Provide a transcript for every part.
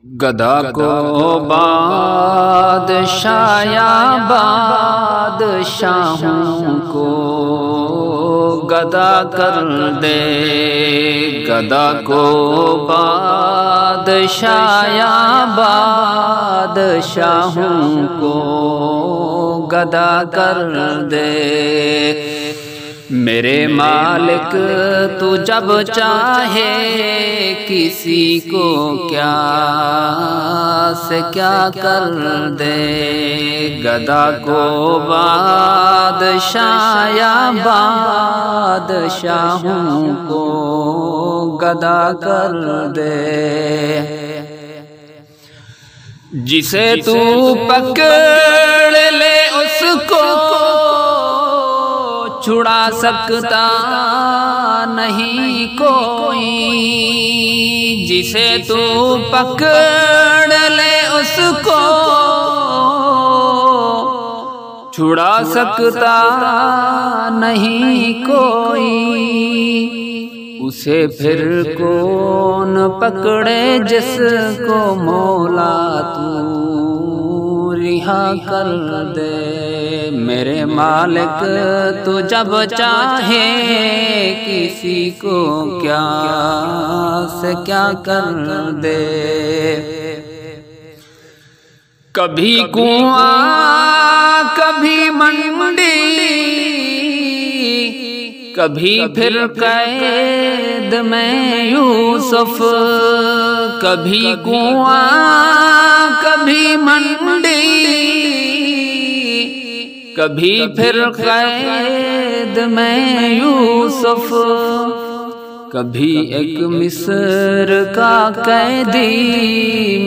گدا کو بادشاہ یا بادشاہوں کو گدا کر دے، گدا کو بادشاہ یا بادشاہوں کو گدا کر دے۔ میرے مالک تو جب چاہے کسی کو کیا سے کیا کر دے، گدا کو بادشاہ یا بادشاہوں کو گدا کر دے۔ جسے تو پکڑ لے اس کو چھڑا سکتا نہیں کوئی، جسے تو پکڑ لے اس کو چھڑا سکتا نہیں کوئی، اسے پھر کون پکڑے جس کو مولا تو رہا کر دے۔ میرے مالک تو جب چاہے کسی کو کیا سے کیا کر دے۔ کبھی کنواں کبھی منڈی، کبھی پھر قید میں یوسف، کبھی کنواں کبھی منڈی، کبھی پھر قید میں یوسف، کبھی ایک مصر کا قیدی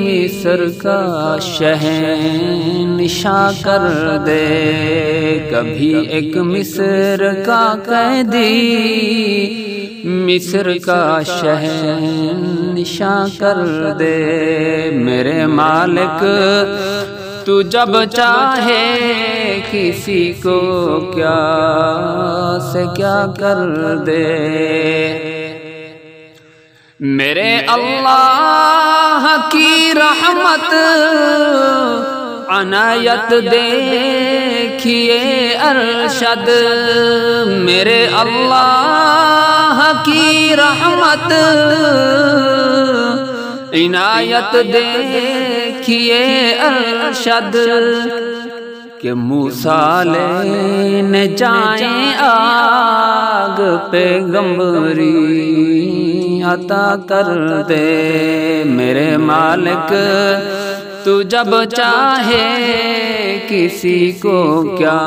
مصر کا شہنشاہ کر دے، کبھی ایک مصر کا قیدی مصر کا شہنشاہ کر دے۔ میرے مالک تو جب چاہے کسی کو کیا سے کیا کر دے۔ میرے اللہ کی رحمت عنایت دیکھیے ارشد، میرے اللہ کی رحمت عنایت دیکھیے ارشد، کہ موسیٰ لینے جائیں آگ پیغمبری عطا کر دے۔ میرے مالک تو جب چاہے کسی کو کیا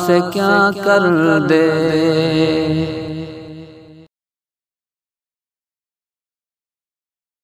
سے کیا کر دے۔